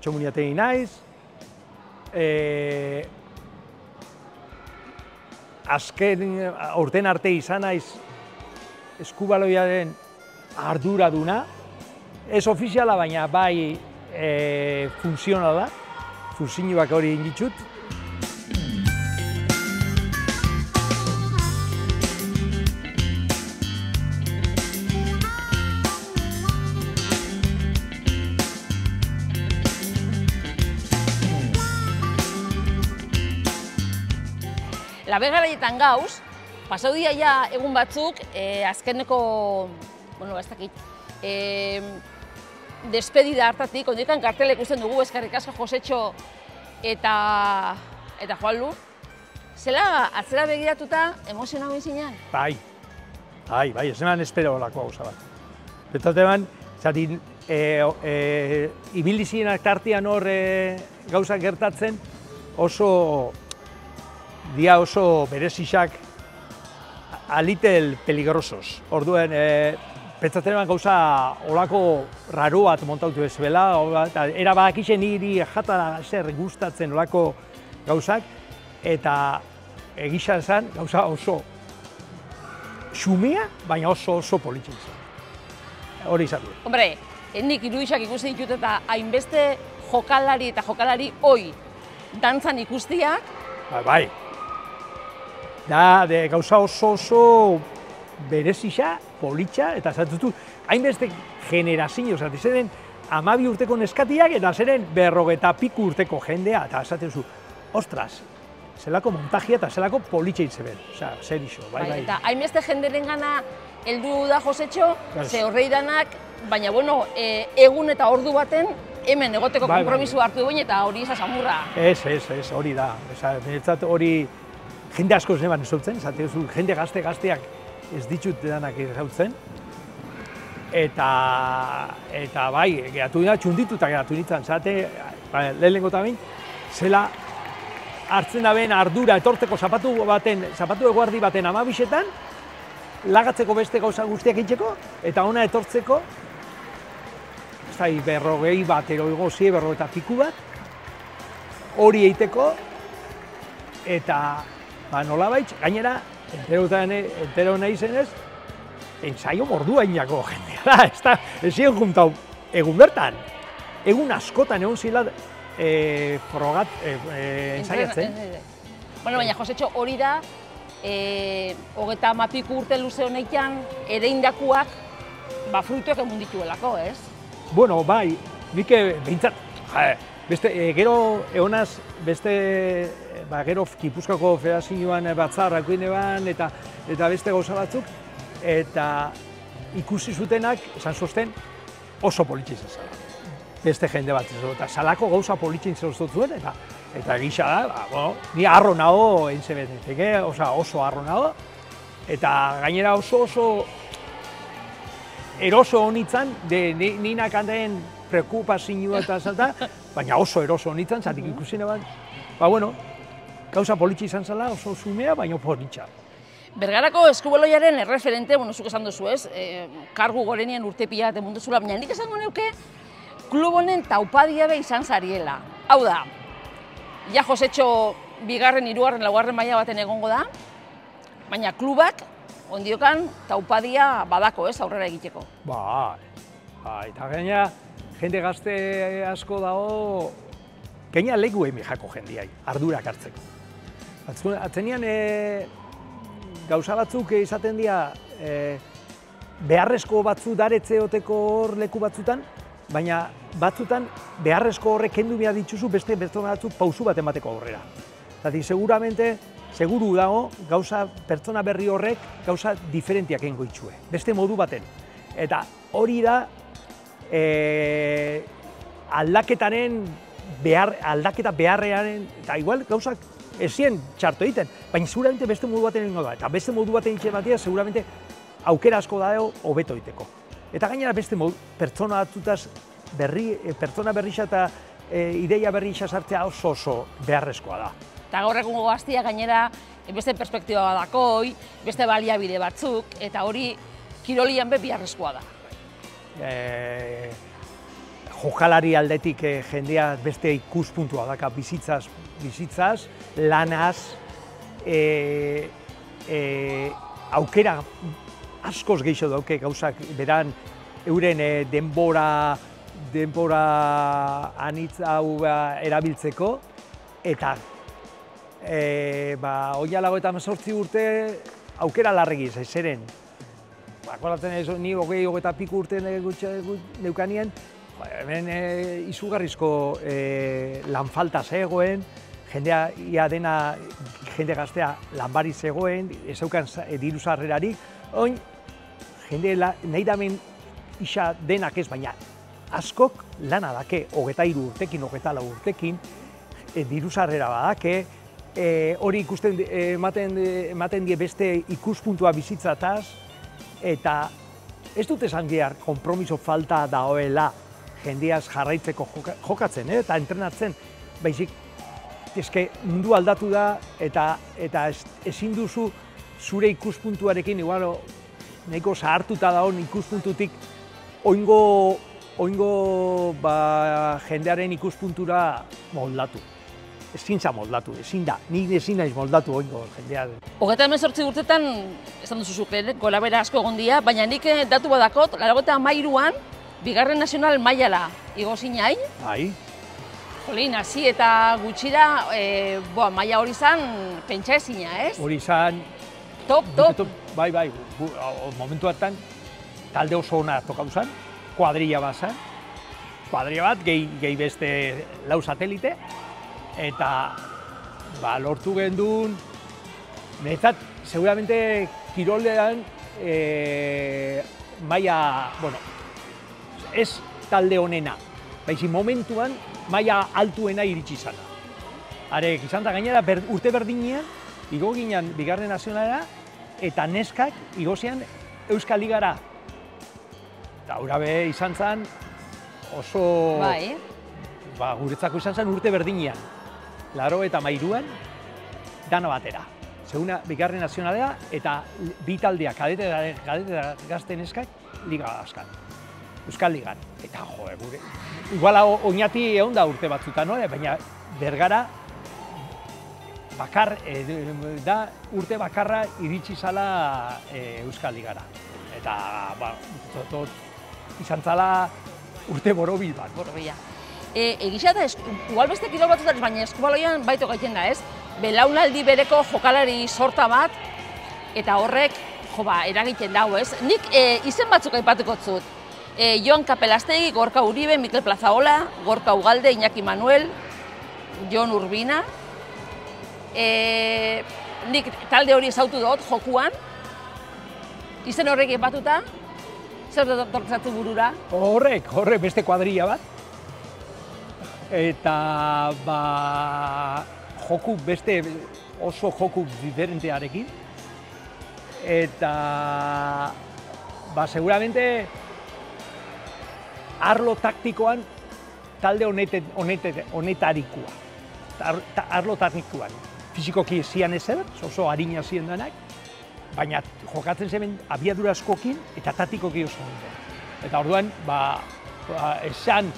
txomuniategi naiz, azken urten arte izan naiz eskubaloiaren arduraduna, ez ofiziala, baina bai funtzionala, funtzioak hori inditxut. Labe garaietan gauz, pasau dia ja egun batzuk, azkeneko, bueno, ez dakit, despedida hartatik, ondikan kartela ikusten dugu, eskerrik asko Josetxo eta Juanlu. Zela, atzera begiratuta, emozionau izinean? Bai, ez eman espero olako gauza bat. Betatean, zati, ibildizienak tartian hor gauzak gertatzen, oso berezixak alitel peligrosos. Orduen, pentsatzen gauza olako raro bat montautu ez bela, eta era badakixen niri jata zer gustatzen olako gauzak, eta egizan zen gauza oso xumea, baina oso politxin zen. Hori izan du. Hombre, nik irudixak ikusten ditut eta hainbeste jokalari eta jokalari hoi dantzan ikustiak. Bai. Da, gauza oso berezixa, politxa, eta zatutu, hainbeste generazio, zeren 12 urteko neskatiak, eta zeren 50 piku urteko jendea, eta esaten zu, ostras, zelako montajia eta zelako politxa itzeben, zer iso, bai. Eta hainbeste jenderen gana heldu da Josetxo, ze horrei danak, baina, bueno, egun eta ordu baten, hemen egoteko konpromisu hartu duen, eta hori izan samurra. Ez, hori da, hori, jende asko ez neban ezautzen, jende gazteak ez ditut denak ezautzen. Eta bai, geratu dira, txundituta geratu nintzen, lehenengo eta behin, zela hartzen da ben ardura etortzeko zapatu eguardi baten 12etan, lagatzeko beste gauza guztiak egiteko, eta ona etortzeko, ez da, 40 bat, 40 eta piku bat, hori egiteko, eta nolabait, gainera, entero nahi zenez, ensaio mordua inako jendea da, ez ziren juntau, egun bertan, egun askotan egon zila ensaiatzen. Bueno, baina Josetxo, hori da, 30 piku urte luze honetan, ereindakuak, fruituak emun dituelako, ez? Bueno, bai, nik behintzat, gero egonaz, gero Gipuzkoako Federazioan batzarrak eban, eta beste gauza batzuk, eta ikusi zutenak, esan zozten, oso politxe izan zela. Beste jende bat izan, eta salako gauza politxe izan zuen, eta gisa da, ni harro nago egin zebetetik, oso harro nago, eta gainera oso eroso honitzen, ninak handean preokupazioa eta zalta, baina oso eroso honitzen, zatik ikusi neban, gauza politxe izan zela, oso zumea, baina politxa. Bergarako eskubaloiaren erreferente, zuk esan duzu ez, kargu gorenien urtepia eta munduzula, baina nik esango neuke, klub honen taupadia be izan zariela. Hau da, ja Josetxo 2., 3., 4. maila baten egongo da, baina klubak, ondiokan, taupadia badako ez, aurrera egiteko. Eta gaina, jende gazte asko dago, gaina leku egin jako jendiai, ardurak hartzeko. Atzenean, gauza batzuk izaten dira, beharrezko batzu daretzeoteko hor leku batzutan, baina batzutan beharrezko horrek kendu behar dituzu beste batzuk pausu bat emateko aurrera. Zati, seguru dago, pertsona berri horrek gauza diferentiak egingo itxue, beste modu baten. Eta hori da aldaketa beharrearen, eta igual gauzak ezien txarto egiten, baina seguramente beste modu baten egingo da. Eta beste modu baten egiten batia, seguramente aukera asko dago hobeto egiteko. Eta gainera beste modu, pertsona batzutaz pertsona berrixa eta ideia berrixa sartzea oso beharrezkoa da. Eta gaur egungo gaztia gainera beste perspektiba badakoi, beste baliabide batzuk, eta hori kirolian be beharrezkoa da. jokalari aldetik jendea beste ikuspuntua daka bizitzaz, lanaz, aukera askoz gehiago dauke gauzak beran euren denbora anitz hau erabiltzeko, eta oinalago eta 18 urte aukera larregi zeren. Akolatzen ez, ni hogeita piku urte neukanien, hemen izugarrizko lan falta zegoen, jendea ia dena, jende gaztea lanbari zegoen, ez zeukan diru sarrerarik, oin jende nahi damen isa denak ez, baina askok lana dake, 23 urtekin, 24 urtekin, diru sarrera badake, hori ikusten ematen die beste ikuspuntua bizitzataz, eta ez dut esan behar konpromiso falta dagoela jendeaz jarraitzeko jokatzen, eta entrenatzen, baizik, eske mundu aldatu da, eta ezin duzu zure ikuspuntuarekin, igual, nahiko zahartuta dagoen ikuspuntutik, oingo jendearen ikuspuntura moldatu. Ezin za moldatu, ezin da, ni ezin naiz moldatu oingo jendearen. 38 urtetan, esan duzu zuk, golabera asko egon dira, baina nik datu badakot, 93an, bigarren nazional mailara igo zinain. Bai. Jolin, hasi eta gutxira, maila hori zan pentsa ezina, ez? Hori zan... Top. Bai, momentu hartan, talde oso ona tokau zan, kuadrilla bat zan, kuadrilla bat, gehi beste lau satelite, eta lortu gendun, netzat, seguramente kirolean maila, ez talde honena, baizik momentuan maila altuena iritsi zana. Arek izan da gainera urte berdinean, igo ginen bigarren nazionalera, eta neskak igozean Euskal Ligara. Eta hura be izan zen oso... Bai. Guretzako izan zen urte berdinean. 93an, dana batera. Seguna bigarren nazionalera eta bi taldeak, kadete gazte neskak, Liga askan. Euskal Ligan. Eta gure... Iguala oinati egon da urte batzutan, baina Bergara urte bakarra iritsi zala Euskal Ligara. Eta izan zala urte borobil bat. Borobila. Egisa da, igual beste kirol batzutan, baina eskubaloian baito gaiten da, ez? Belaunaldi bereko jokalari sorta bat, eta horrek, eragiten dago, ez? Nik izen batzuk aipatuko zut. Joan Kapelastegi, Gorka Uribe, Mikel Plazaola, Gorka Ugalde, Iñaki Manuel, Jon Urbina. Nik talde hori ezautu dut, jokuan. Izen horrek aipatuta, zer dortzatu burura? Horrek beste kuadrilla bat. Eta joku beste oso joku diferentearekin. Eta seguramente arlo taktikoan talde honetarikoa. Arlo taktikoan. Fizikoki zian ezer, oso harina zian denak, baina jokatzen zen abiadura askokin eta taktikoki oso ondo. Eta orduan, esan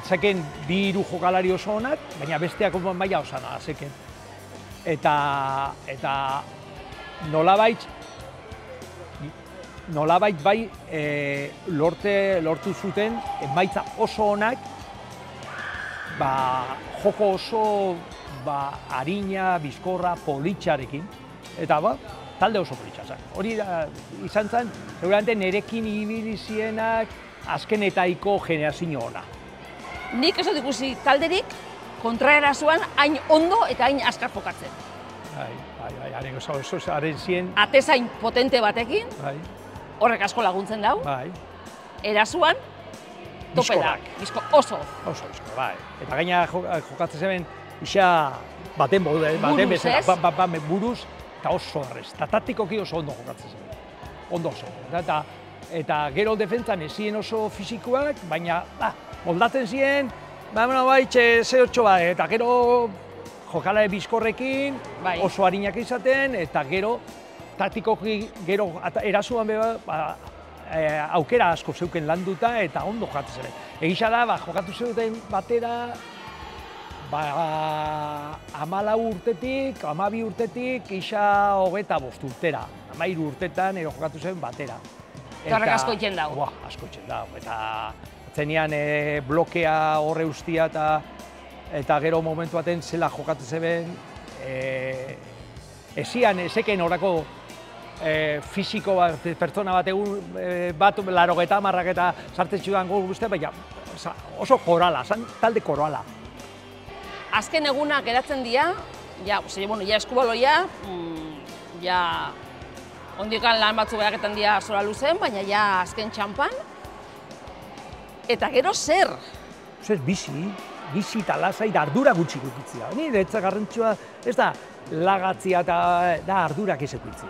zeken bi hiru jokalari oso onak, baina besteak maila osana zeken. Eta nolabait bai lortu zuten emaitza oso onak, joko oso harina, bizkorra, politxarekin, eta talde oso politxa. Hori izan zen, seguramente nerekin ibili zienak azkenetaiko generazio ona. Nik ez dut ikusi talderik kontraerazuan hain ondo eta hain azkar jokatzen. Haren zien... Atezain potente batekin, horrek asko laguntzen dau. Erasuan, topedak, oso. Eta gaina jokatzen zen, isa baten bezala, buruz, eta oso errez. Eta taktikoki oso ondo jokatzen zen. Ondo oso. Eta gero defentzan ezien oso fizikoak, baina moldatzen ziren, zehotxo bat, eta gero jokalare bizkorrekin, oso harinak izaten, eta gero taktikoki gero erasuan aukera asko zeuken landuta, eta ondo jokatzen zen. Egisa da, jokatu zeuden batera, 14 urtetik, 12 urtetik, isa 25 urtera. 13 urtetan jokatu zen batera. Eta horrek asko itxen dago. Asko itxen dago. Eta zenean blokea horre ustia eta gero momentu baten zela jokatu zeben, ezeken horako fisiko bat, pertsona bat egun, bat 80 eta sartzen txudan gol guztia, baina oso korala, talde korala. Azken egunak geratzen dira, ja eskubaloia, ja ondikan lan batzu behaketan dira zora luzen, baina ja azken txampan. Eta gero zer? Zer bizi eta lasai da ardura gutxi gukitzia. Ni netza garrantzua ez da lagatzia eta da ardurak ez eukitzia.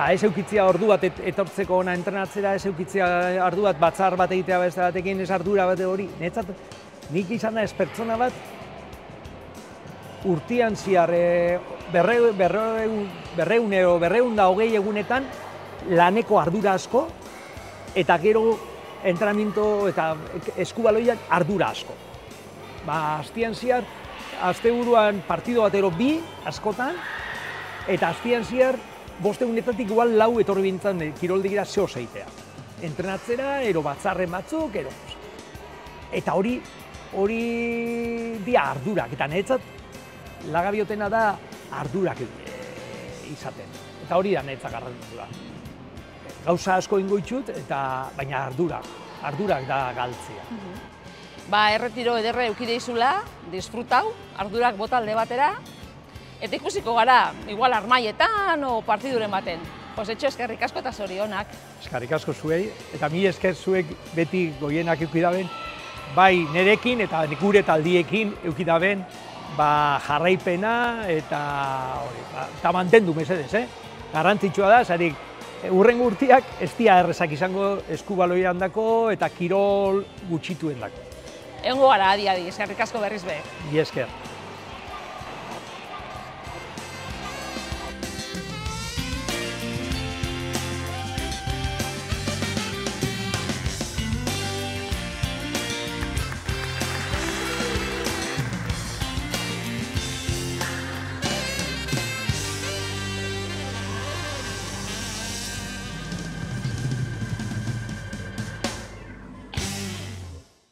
Ez eukitzia ordu bat etortzeko ona entrenatzera, ez eukitzia ardu bat batzar bat egitea beste batekin, ez ardura bat hori. Netzat, nik izan da ez pertsona bat urtian ziar 200 egunetan laneko ardura asko eta gero entrenamiento eta eskubaloiak ardura asko. Astian ziar, asteburuan partido batero 2 askotan, eta astian ziar 5 egunetatik igual 4 etorri bintzen kiroldegira zeo zeitea. Entrenatzera, batzarren batzuk, Eta hori dia ardurak, eta niretzat lagabiotena da ardurak izaten. Eta hori da niretzat garrantzua. Gauza asko ingoitxut, baina ardurak da galtzea. Erretiro ederre eukide izula, disfrutau, ardurak bota alde batera, eta ikusiko gara, igual armaietan o partiduren baten. Josetxo, eskerrik asko eta zorionak. Eskerrik asko zuei, eta mi esker zuek beti goienak eukidaben, bai nerekin eta gure taldiekin eukidaben jarraipena eta mantendu mesedez, garrantzitsua da, zarik hurrengo urtiak ez dira errezak izango eskubaloian dako eta kirol gutxituen dako. Egongo gara adi, eskerrik asko berriz be. Mi esker.